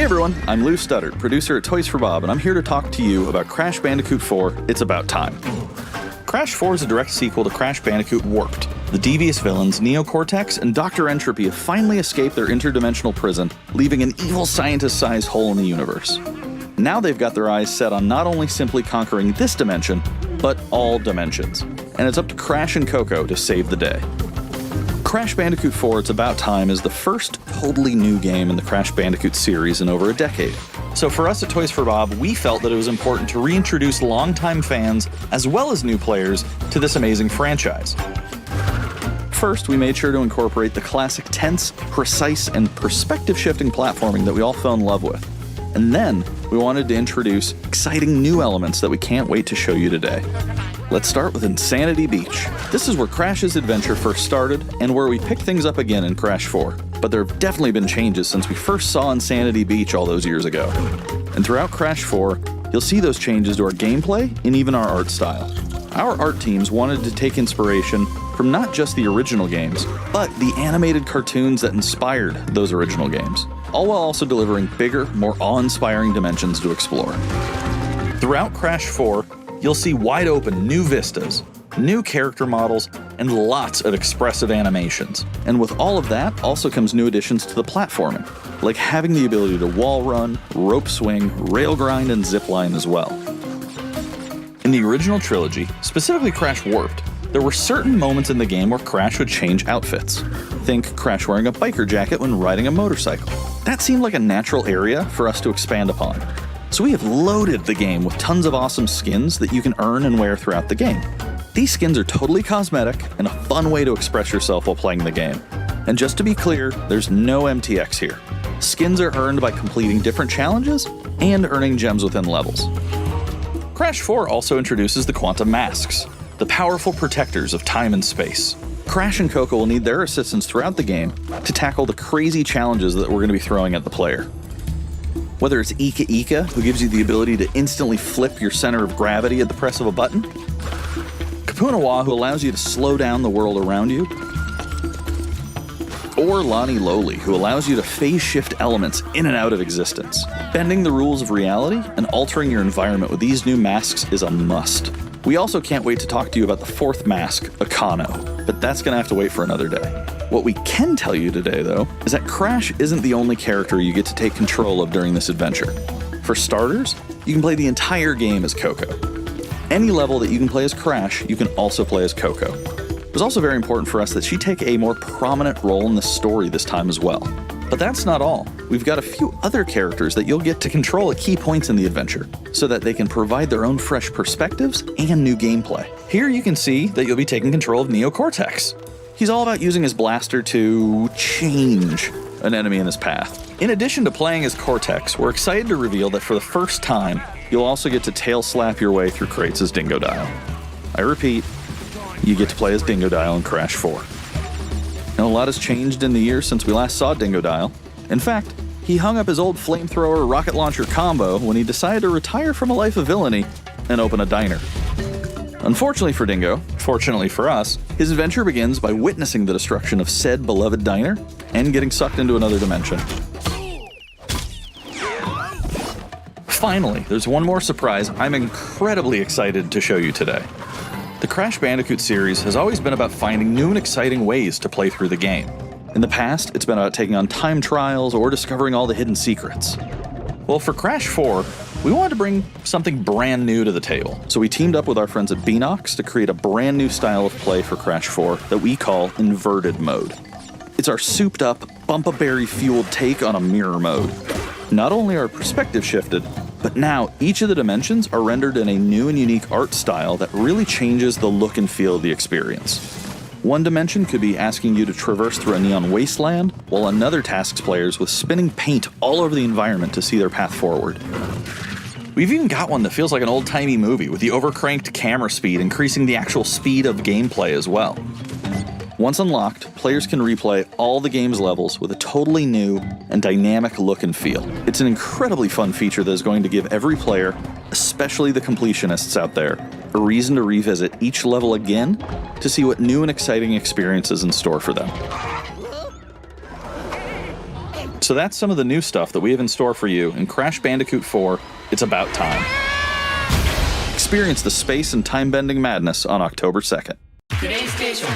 everyone, I'm Lou Studdard, producer at Toys for Bob, and I'm here to talk to you about Crash Bandicoot 4, It's About Time. Crash 4 is a direct sequel to Crash Bandicoot Warped. The devious villains, Neo Cortex and Dr. Entropy, have finally escaped their interdimensional prison, leaving an evil scientist-sized hole in the universe. Now they've got their eyes set on not only simply conquering this dimension, but all dimensions. And it's up to Crash and Coco to save the day. Crash Bandicoot 4 It's About Time is the first totally new game in the Crash Bandicoot series in over a decade. So for us at Toys for Bob, we felt that it was important to reintroduce longtime fans, as well as new players, to this amazing franchise. First, we made sure to incorporate the classic tense, precise, and perspective-shifting platforming that we all fell in love with. And then, we wanted to introduce exciting new elements that we can't wait to show you today. Let's start with Insanity Beach. This is where Crash's adventure first started, and where we pick things up again in Crash 4. But there have definitely been changes since we first saw Insanity Beach all those years ago. And throughout Crash 4, you'll see those changes to our gameplay and even our art style. Our art teams wanted to take inspiration from not just the original games, but the animated cartoons that inspired those original games, all while also delivering bigger, more awe-inspiring dimensions to explore. Throughout Crash 4, you'll see wide-open new vistas, new character models, and lots of expressive animations. And with all of that also comes new additions to the platforming, like having the ability to wall run, rope swing, rail grind, and zipline as well. In the original trilogy, specifically Crash Warped, there were certain moments in the game where Crash would change outfits. Think Crash wearing a biker jacket when riding a motorcycle. That seemed like a natural area for us to expand upon. So we have loaded the game with tons of awesome skins that you can earn and wear throughout the game. These skins are totally cosmetic and a fun way to express yourself while playing the game. And just to be clear, there's no MTX here. Skins are earned by completing different challenges and earning gems within levels. Crash 4 also introduces the Quantum Masks, the powerful protectors of time and space. Crash and Coco will need their assistance throughout the game to tackle the crazy challenges that we're going to be throwing at the player. Whether it's Ika Ika, who gives you the ability to instantly flip your center of gravity at the press of a button, Capunawa, who allows you to slow down the world around you, or Lonnie Lowly, who allows you to phase shift elements in and out of existence. Bending the rules of reality and altering your environment with these new masks is a must. We also can't wait to talk to you about the fourth mask, Akano, but that's gonna have to wait for another day. What we can tell you today, though, is that Crash isn't the only character you get to take control of during this adventure. For starters, you can play the entire game as Coco. Any level that you can play as Crash, you can also play as Coco. It was also very important for us that she take a more prominent role in the story this time as well. But that's not all. We've got a few other characters that you'll get to control at key points in the adventure, so that they can provide their own fresh perspectives and new gameplay. Here you can see that you'll be taking control of Neo Cortex. He's all about using his blaster to change an enemy in his path. In addition to playing as Cortex, we're excited to reveal that for the first time, you'll also get to tail slap your way through crates as Dingodile. I repeat, you get to play as Dingodile in Crash 4. Now, a lot has changed in the years since we last saw Dingodile. In fact, he hung up his old flamethrower rocket launcher combo when he decided to retire from a life of villainy and open a diner. Unfortunately for Dingo, fortunately for us, his adventure begins by witnessing the destruction of said beloved diner and getting sucked into another dimension. Finally, there's one more surprise I'm incredibly excited to show you today. The Crash Bandicoot series has always been about finding new and exciting ways to play through the game. In the past, it's been about taking on time trials or discovering all the hidden secrets. Well, for Crash 4, we wanted to bring something brand new to the table, so we teamed up with our friends at Beenox to create a brand new style of play for Crash 4 that we call Inverted Mode. It's our souped-up, Bumpa-Berry-fueled take on a mirror mode. Not only are perspective shifted, but now each of the dimensions are rendered in a new and unique art style that really changes the look and feel of the experience. One dimension could be asking you to traverse through a neon wasteland, while another tasks players with spinning paint all over the environment to see their path forward. We've even got one that feels like an old-timey movie, with the overcranked camera speed increasing the actual speed of gameplay as well. Once unlocked, players can replay all the game's levels with a totally new and dynamic look and feel. It's an incredibly fun feature that is going to give every player, especially the completionists out there, a reason to revisit each level again to see what new and exciting experiences in store for them. So that's some of the new stuff that we have in store for you in Crash Bandicoot 4, It's About Time. Experience the space and time-bending madness on October 2nd. Today's station.